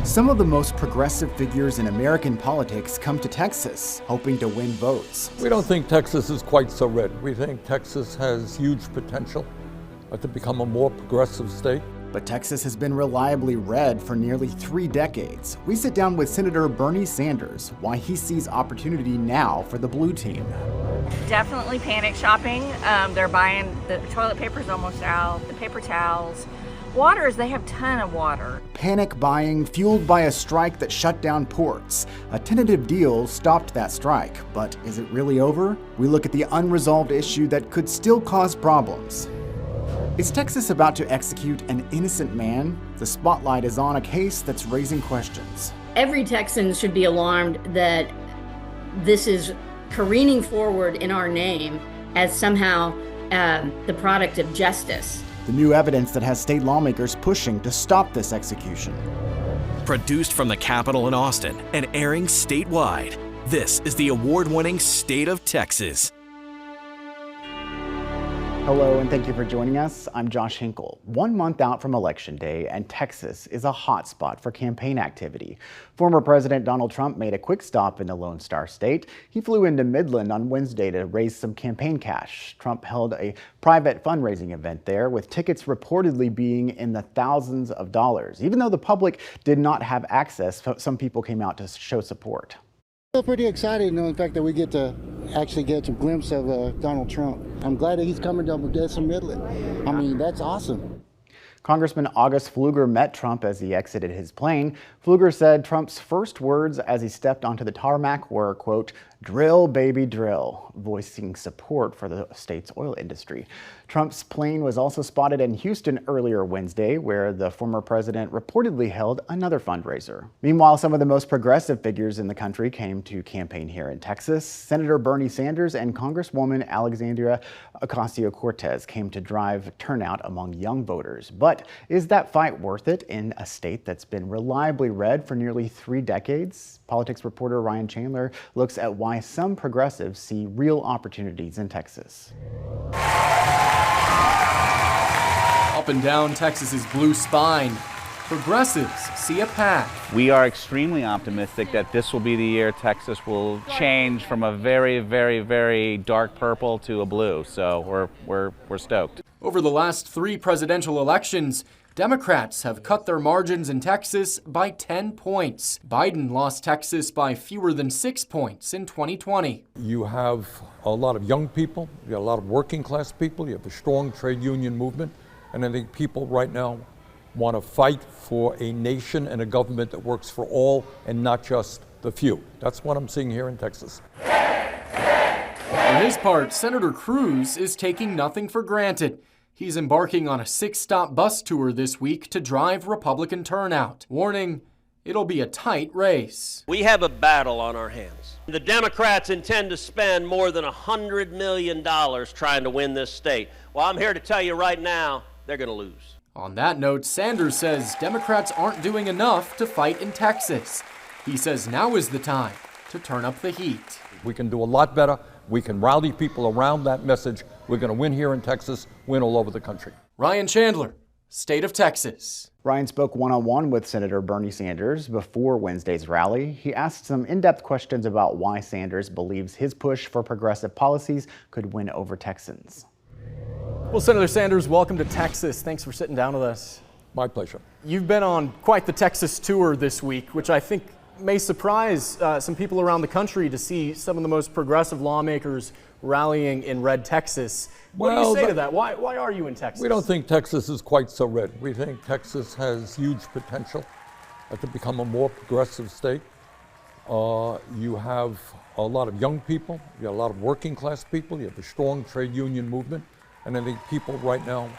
Some of the most progressive figures in American politics come to Texas, hoping to win votes. We don't think Texas is quite so red. We think Texas has huge potential to become a more progressive state. But Texas has been reliably red for nearly 3 decades. We sit down with Senator Bernie Sanders, why he sees opportunity now for the blue team. Definitely panic shopping. They're buying, the toilet paper's almost out, the paper towels. Waters, they have a ton of water. Panic buying fueled by a strike that shut down ports. A tentative deal stopped that strike, but is it really over? We look at the unresolved issue that could still cause problems. Is Texas about to execute an innocent man? The spotlight is on a case that's raising questions. Every Texan should be alarmed that this is careening forward in our name as somehow the product of justice. The new evidence that has state lawmakers pushing to stop this execution. Produced from the Capitol in Austin and airing statewide, this is the award-winning State of Texas. Hello, and thank you for joining us. I'm Josh Hinkle. 1 month out from Election Day, and Texas is a hot spot for campaign activity. Former President Donald Trump made a quick stop in the Lone Star State. He flew into Midland on Wednesday to raise some campaign cash. Trump held a private fundraising event there, with tickets reportedly being in the thousands of dollars. Even though the public did not have access, some people came out to show support. I feel pretty excited knowing the fact that we get to actually get some glimpse of Donald Trump. I'm glad that he's coming to Odessa, Midland. I mean, that's awesome. Congressman August Pfluger met Trump as he exited his plane. Pfluger said Trump's first words as he stepped onto the tarmac were, quote, "Drill, baby, drill," voicing support for the state's oil industry. Trump's plane was also spotted in Houston earlier Wednesday, where the former president reportedly held another fundraiser. Meanwhile, some of the most progressive figures in the country came to campaign here in Texas. Senator Bernie Sanders and Congresswoman Alexandria Ocasio-Cortez came to drive turnout among young voters. But is that fight worth it in a state that's been reliably red for nearly 3 decades? Politics reporter Ryan Chandler looks at why some progressives see real opportunities in Texas. Up and down Texas's blue spine, progressives see a path. We are extremely optimistic that this will be the year Texas will change from a very, very, very dark purple to a blue. So we're stoked. Over the last 3 presidential elections, Democrats have cut their margins in Texas by 10 points. Biden lost Texas by fewer than 6 points in 2020. You have a lot of young people, you have a lot of working class people, you have a strong trade union movement, and I think people right now want to fight for a nation and a government that works for all and not just the few. That's what I'm seeing here in Texas. For his part, Senator Cruz is taking nothing for granted. He's embarking on a 6-stop bus tour this week to drive Republican turnout, warning it'll be a tight race. We have a battle on our hands. The Democrats intend to spend more than $100 million trying to win this state. Well, I'm here to tell you right now, they're going to lose. On that note, Sanders says Democrats aren't doing enough to fight in Texas. He says now is the time to turn up the heat. We can do a lot better. We can rally people around that message. We're going to win here in Texas, win all over the country. Ryan Chandler, State of Texas. Ryan spoke one-on-one with Senator Bernie Sanders before Wednesday's rally. He asked some in-depth questions about why Sanders believes his push for progressive policies could win over Texans. Well, Senator Sanders, welcome to Texas. Thanks for sitting down with us. My pleasure. You've been on quite the Texas tour this week, which I think may surprise some people around the country to see some of the most progressive lawmakers rallying in red Texas. What do you say to that? Why are you in Texas? We don't think Texas is quite so red. We think Texas has huge potential to become a more progressive state. You have a lot of young people, you have a lot of working class people, you have a strong trade union movement, and I think people right now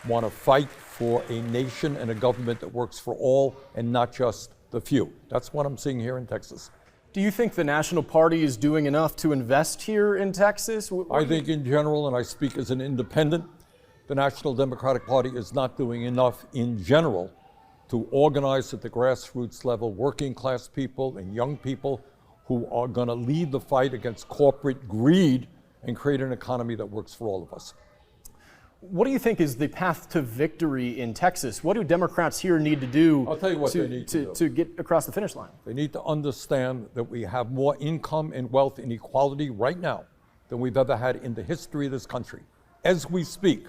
want to fight for a nation and a government that works for all and not just the few. That's what I'm seeing here in Texas. Do you think the National Party is doing enough to invest here in Texas? I think in general, and I speak as an independent, the National Democratic Party is not doing enough in general to organize at the grassroots level working class people and young people who are going to lead the fight against corporate greed and create an economy that works for all of us. What do you think is the path to victory in Texas? What do Democrats here need to do I'll tell you what they need to do. to get across the finish line? They need to understand that we have more income and wealth inequality right now than we've ever had in the history of this country. As we speak,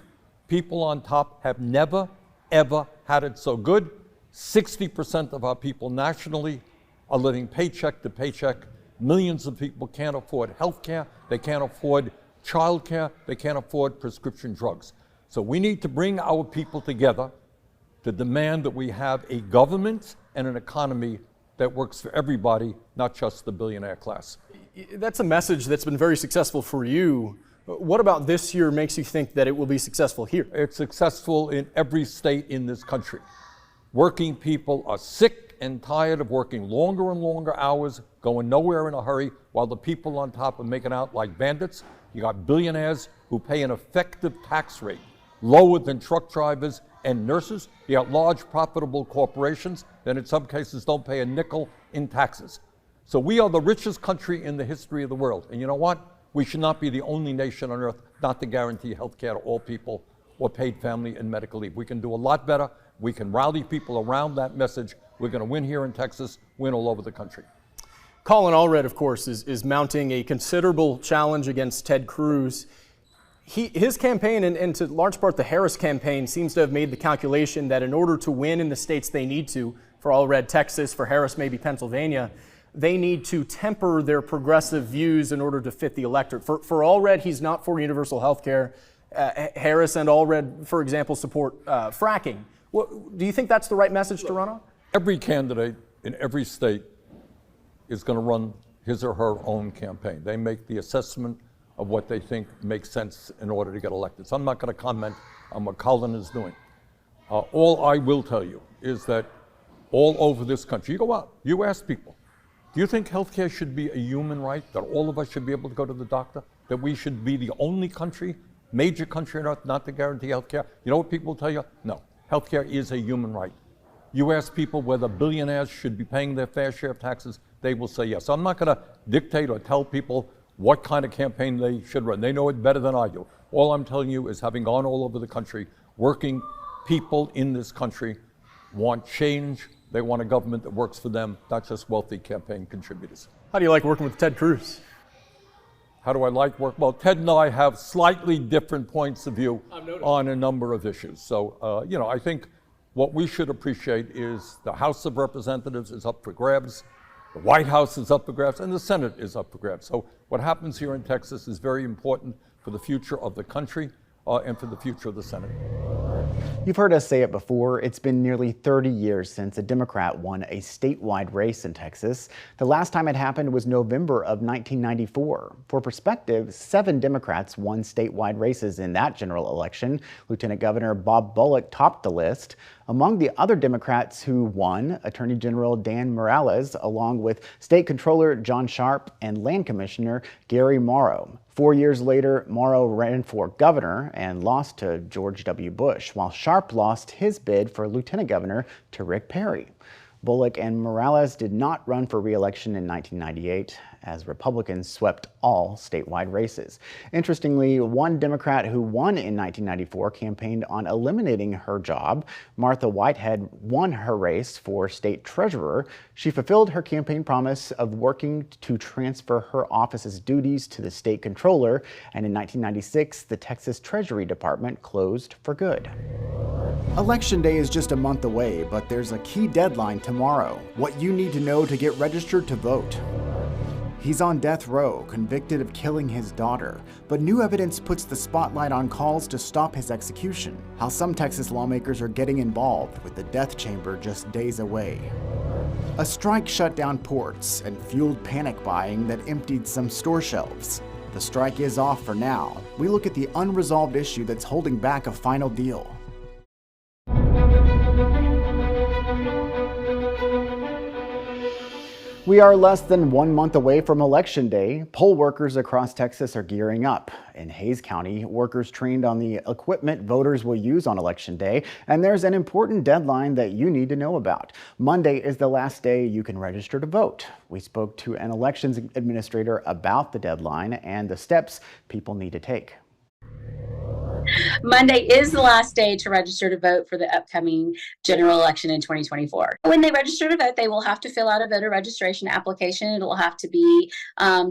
people on top have never, ever had it so good. 60% of our people nationally are living paycheck to paycheck. Millions of people can't afford health care. They can't afford child care. They can't afford prescription drugs. So we need to bring our people together to demand that we have a government and an economy that works for everybody, not just the billionaire class. That's a message that's been very successful for you. What about this year makes you think that it will be successful here? It's successful in every state in this country. Working people are sick and tired of working longer and longer hours, going nowhere in a hurry, while the people on top are making out like bandits. You got billionaires who pay an effective tax rate lower than truck drivers and nurses. You got large profitable corporations that in some cases don't pay a nickel in taxes. So we are the richest country in the history of the world. And you know what? We should not be the only nation on earth not to guarantee health care to all people or paid family and medical leave. We can do a lot better. We can rally people around that message. We're going to win here in Texas, win all over the country. Colin Allred, of course, is mounting a considerable challenge against Ted Cruz. His campaign, and to large part the Harris campaign, seems to have made the calculation that in order to win in the states they need to, for Allred, Texas, for Harris, maybe Pennsylvania, they need to temper their progressive views in order to fit the electorate. For Allred, he's not for universal health care. Harris and Allred, for example, support fracking. Do you think that's the right message to run on? Every candidate in every state is going to run his or her own campaign. They make the assessment of what they think makes sense in order to get elected. So I'm not going to comment on what Colin is doing. All I will tell you is that all over this country, you go out, you ask people, do you think healthcare should be a human right, that all of us should be able to go to the doctor, that we should be the only country, major country on earth not to guarantee healthcare? You know what people will tell you? No, healthcare is a human right. You ask people whether billionaires should be paying their fair share of taxes, they will say yes. So I'm not going to dictate or tell people what kind of campaign they should run. They know it better than I do. All I'm telling you is, having gone all over the country, working people in this country want change. They want a government that works for them, not just wealthy campaign contributors. How do you like working with Ted Cruz? How do I like work? Well, Ted and I have slightly different points of view on a number of issues. So, I think what we should appreciate is the House of Representatives is up for grabs, the White House is up for grabs, and the Senate is up for grabs. So what happens here in Texas is very important for the future of the country and for the future of the Senate. You've heard us say it before, it's been nearly 30 years since a Democrat won a statewide race in Texas. The last time it happened was November of 1994. For perspective, 7 Democrats won statewide races in that general election. Lieutenant Governor Bob Bullock topped the list. Among the other Democrats who won, Attorney General Dan Morales, along with State Controller John Sharp and Land Commissioner Gary Morrow. 4 years later, Morrow ran for governor and lost to George W. Bush, while Sharp lost his bid for lieutenant governor to Rick Perry. Bullock and Morales did not run for re-election in 1998, as Republicans swept all statewide races. Interestingly, one Democrat who won in 1994 campaigned on eliminating her job. Martha Whitehead won her race for state treasurer. She fulfilled her campaign promise of working to transfer her office's duties to the state controller, and in 1996, the Texas Treasury Department closed for good. Election Day is just a month away, but there's a key deadline tomorrow. What you need to know to get registered to vote. He's on death row, convicted of killing his daughter, but new evidence puts the spotlight on calls to stop his execution. How some Texas lawmakers are getting involved with the death chamber just days away. A strike shut down ports and fueled panic buying that emptied some store shelves. The strike is off for now. We look at the unresolved issue that's holding back a final deal. We are less than 1 month away from Election Day. Poll workers across Texas are gearing up. In Hays County, workers trained on the equipment voters will use on Election Day, and there's an important deadline that you need to know about. Monday is the last day you can register to vote. We spoke to an elections administrator about the deadline and the steps people need to take. Monday is the last day to register to vote for the upcoming general election in 2024. When they register to vote, they will have to fill out a voter registration application. It will have to be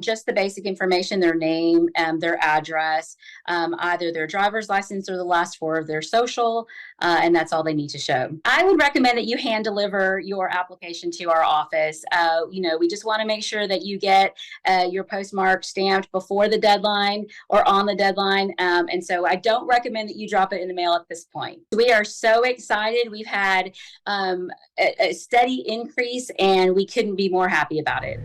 just the basic information, their name, their address, either their driver's license or the last four of their social, and that's all they need to show. I would recommend that you hand deliver your application to our office. We just want to make sure that you get your postmark stamped before the deadline or on the deadline. And so I don't recommend that you drop it in the mail at this point. We are so excited. We've had a steady increase, and we couldn't be more happy about it.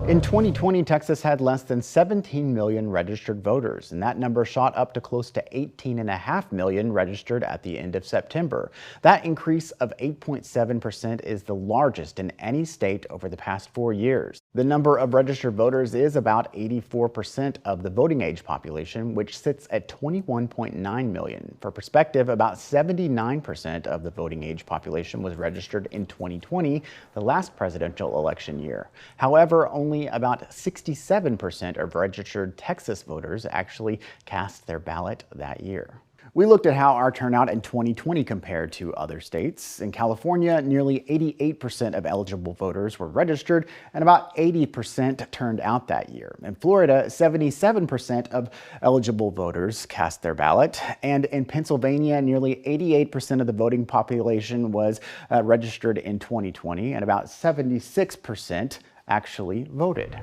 In 2020, Texas had less than 17 million registered voters, and that number shot up to close to 18.5 million registered at the end of September. That increase of 8.7% is the largest in any state over the past 4 years. The number of registered voters is about 84% of the voting age population, which sits at 21.9 million. For perspective, about 79% of the voting age population was registered in 2020, the last presidential election year. However, only about 67% of registered Texas voters actually cast their ballot that year. We looked at how our turnout in 2020 compared to other states. In California, nearly 88% of eligible voters were registered, and about 80% turned out that year. In Florida, 77% of eligible voters cast their ballot, and in Pennsylvania, nearly 88% of the voting population was registered in 2020, and about 76% actually voted.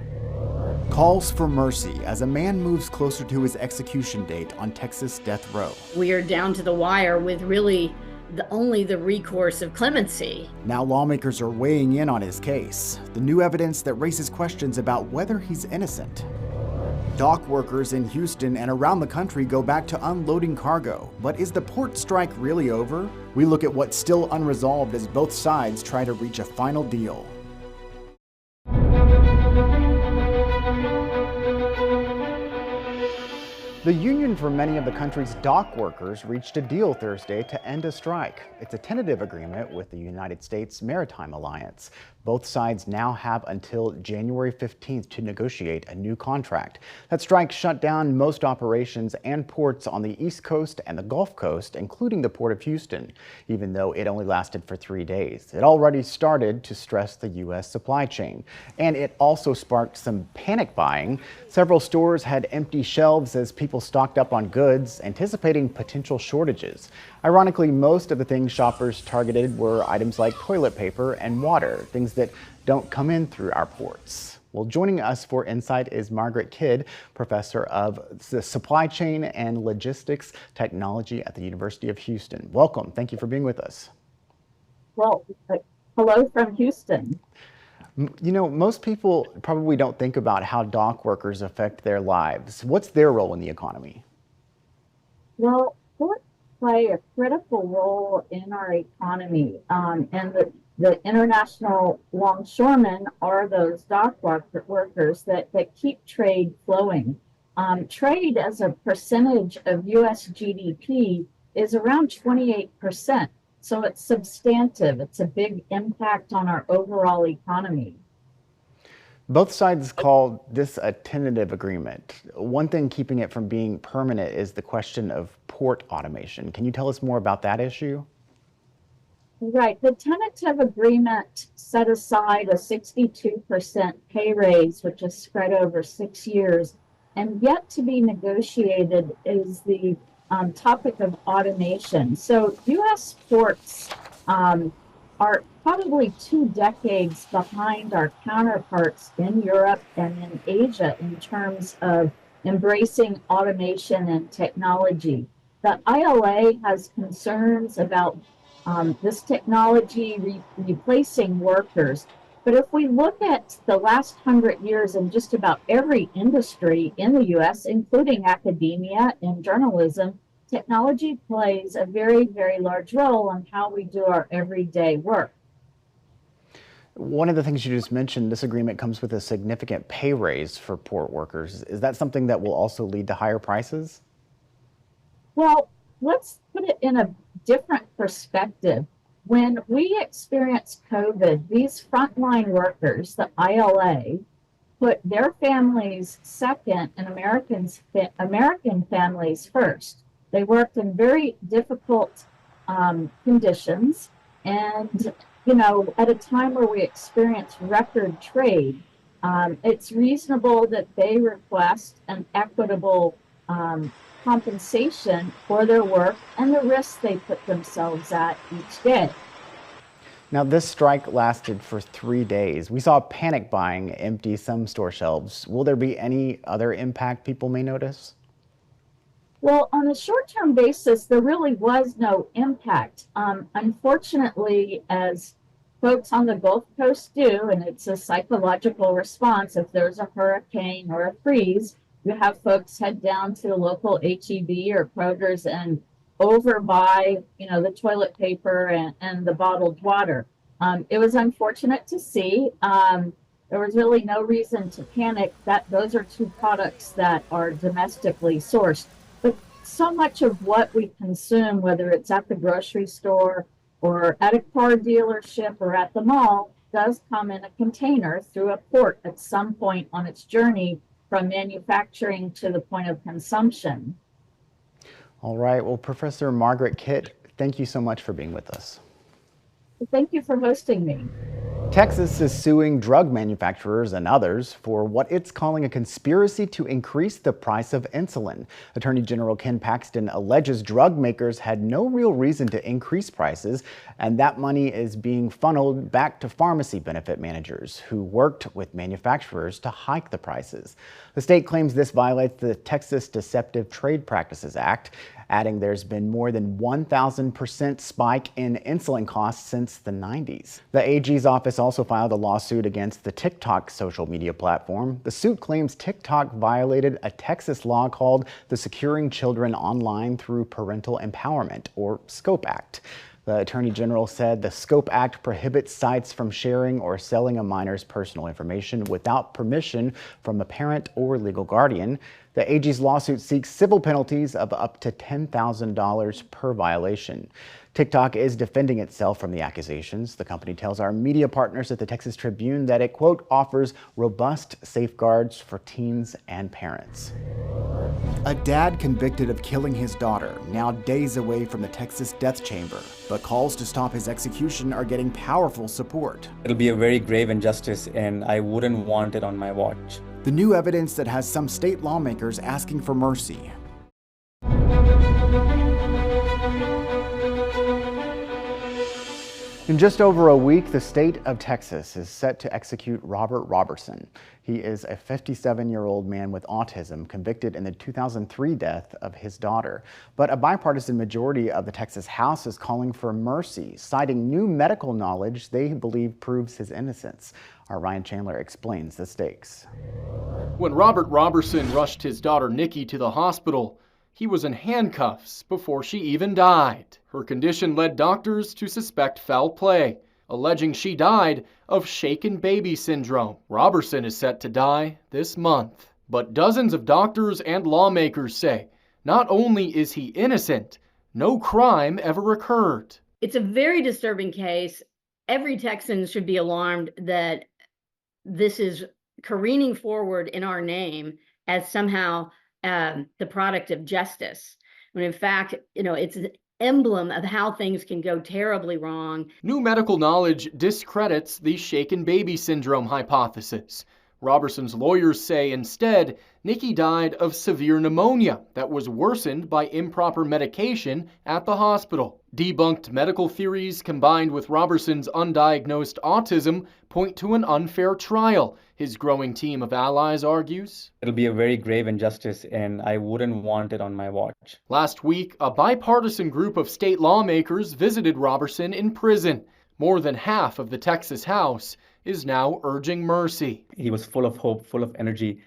Calls for mercy as a man moves closer to his execution date on Texas death row. We are down to the wire with really only the recourse of clemency. Now lawmakers are weighing in on his case. The new evidence that raises questions about whether he's innocent. Dock workers in Houston and around the country go back to unloading cargo. But is the port strike really over? We look at what's still unresolved as both sides try to reach a final deal. The union for many of the country's dock workers reached a deal Thursday to end a strike. It's a tentative agreement with the United States Maritime Alliance. Both sides now have until January 15th to negotiate a new contract. That strike shut down most operations and ports on the East Coast and the Gulf Coast, including the Port of Houston, even though it only lasted for 3 days. It already started to stress the U.S. supply chain, and it also sparked some panic buying. Several stores had empty shelves as people stocked up on goods, anticipating potential shortages. Ironically, most of the things shoppers targeted were items like toilet paper and water, things that don't come in through our ports. Well, joining us for Insight is Margaret Kidd, professor of the Supply Chain and Logistics Technology at the University of Houston. Welcome. Thank you for being with us. Well, hello from Houston. You know, most people probably don't think about how dock workers affect their lives. What's their role in the economy? Well, ports play a critical role in our economy, and the international longshoremen are those dock workers that keep trade flowing. Trade as a percentage of U.S. GDP is around 28%. So it's substantive. It's a big impact on our overall economy. Both sides call this a tentative agreement. One thing keeping it from being permanent is the question of port automation. Can you tell us more about that issue? Right. The tentative agreement set aside a 62% pay raise, which is spread over 6 years, and yet to be negotiated is the topic of automation. So U.S. ports are probably 2 decades behind our counterparts in Europe and in Asia in terms of embracing automation and technology. The ILA has concerns about this technology replacing workers. But if we look at the last 100 years in just about every industry in the U.S., including academia and journalism, technology plays a very, very large role in how we do our everyday work. One of the things you just mentioned, this agreement comes with a significant pay raise for port workers. Is that something that will also lead to higher prices? Well, let's put it in a different perspective. When we experienced COVID, these frontline workers, the ILA, put their families second and American families first. They worked in very difficult conditions, and at a time where we experience record trade, it's reasonable that they request an equitable compensation for their work and the risks they put themselves at each day. Now, this strike lasted for 3 days. We saw panic buying empty some store shelves. Will there be any other impact people may notice? Well, on a short-term basis, there really was no impact. Unfortunately, as folks on the Gulf Coast do, and it's a psychological response, if there's a hurricane or a freeze, you have folks head down to the local H-E-B or Kroger's and overbuy, the toilet paper and the bottled water. It was unfortunate to see. There was really no reason to panic. Those are two products that are domestically sourced. But so much of what we consume, whether it's at the grocery store or at a car dealership or at the mall, does come in a container through a port at some point on its journey from manufacturing to the point of consumption. All right. Well, Professor Margaret Kitt, thank you so much for being with us. Thank you for hosting me. Texas is suing drug manufacturers and others for what it's calling a conspiracy to increase the price of insulin. Attorney General Ken Paxton alleges drug makers had no real reason to increase prices, and that money is being funneled back to pharmacy benefit managers who worked with manufacturers to hike the prices. The state claims this violates the Texas Deceptive Trade Practices Act, adding there's been more than 1,000% spike in insulin costs since the 90s. The AG's office also filed a lawsuit against the TikTok social media platform. The suit claims TikTok violated a Texas law called the Securing Children Online Through Parental Empowerment, or SCOPE Act. The Attorney General said the SCOPE Act prohibits sites from sharing or selling a minor's personal information without permission from a parent or legal guardian. The AG's lawsuit seeks civil penalties of up to $10,000 per violation. TikTok is defending itself from the accusations. The company tells our media partners at the Texas Tribune that it, quote, offers robust safeguards for teens and parents. A dad convicted of killing his daughter, now days away from the Texas death chamber. But calls to stop his execution are getting powerful support. It'll be a very grave injustice, and I wouldn't want it on my watch. The new evidence that has some state lawmakers asking for mercy. In just over a week, the state of Texas is set to execute Robert Robertson. He is a 57-year-old man with autism convicted in the 2003 death of his daughter. But a bipartisan majority of the Texas House is calling for mercy, citing new medical knowledge they believe proves his innocence. Our Ryan Chandler explains the stakes. When Robert Robertson rushed his daughter Nikki to the hospital, he was in handcuffs before she even died. Her condition led doctors to suspect foul play, alleging she died of shaken baby syndrome. Robertson is set to die this month. But dozens of doctors and lawmakers say not only is he innocent, no crime ever occurred. It's a very disturbing case. Every Texan should be alarmed that this is careening forward in our name as somehow the product of justice, when in fact, it's an emblem of how things can go terribly wrong. New medical knowledge discredits the shaken baby syndrome hypothesis. Robertson's lawyers say instead, Nikki died of severe pneumonia that was worsened by improper medication at the hospital. Debunked medical theories combined with Robertson's undiagnosed autism point to an unfair trial, his growing team of allies argues. It'll be a very grave injustice, and I wouldn't want it on my watch. Last week, a bipartisan group of state lawmakers visited Robertson in prison. More than half of the Texas House is now urging mercy. He was full of hope, full of energy.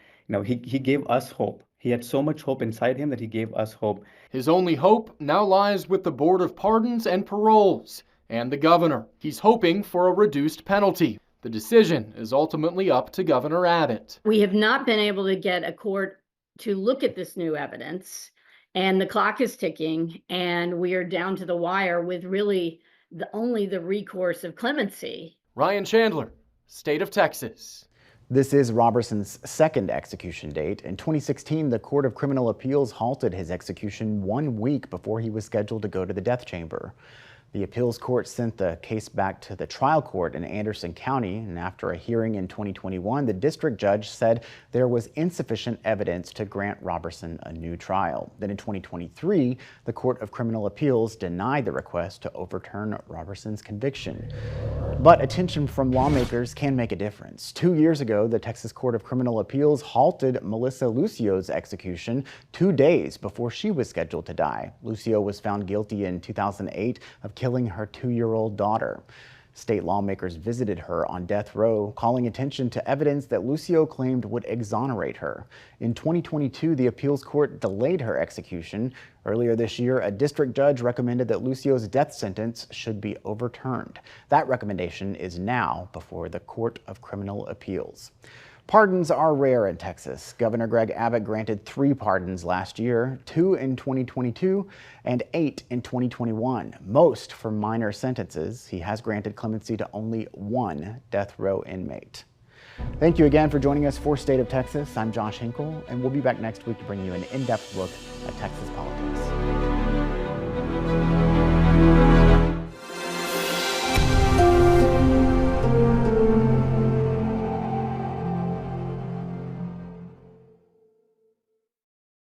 He gave us hope. He had so much hope inside him that he gave us hope. His only hope now lies with the Board of Pardons and Paroles and the governor. He's hoping for a reduced penalty. The decision is ultimately up to Governor Abbott. We have not been able to get a court to look at this new evidence, and the clock is ticking, and we are down to the wire with really only the recourse of clemency. Ryan Chandler, State of Texas. This is Roberson's second execution date. In 2016, the Court of Criminal Appeals halted his execution 1 week before he was scheduled to go to the death chamber. The appeals court sent the case back to the trial court in Anderson County, and after a hearing in 2021, the district judge said there was insufficient evidence to grant Roberson a new trial. Then in 2023, the Court of Criminal Appeals denied the request to overturn Roberson's conviction. But attention from lawmakers can make a difference. 2 years ago, the Texas Court of Criminal Appeals halted Melissa Lucio's execution 2 days before she was scheduled to die. Lucio was found guilty in 2008 of killing her 2-year-old daughter. State lawmakers visited her on death row, calling attention to evidence that Lucio claimed would exonerate her. In 2022, the appeals court delayed her execution. Earlier this year, a district judge recommended that Lucio's death sentence should be overturned. That recommendation is now before the Court of Criminal Appeals. Pardons are rare in Texas. Governor Greg Abbott granted 3 pardons last year, 2 in 2022 and 8 in 2021, most for minor sentences. He has granted clemency to only 1 death row inmate. Thank you again for joining us for State of Texas. I'm Josh Hinkle, and we'll be back next week to bring you an in-depth look at Texas politics.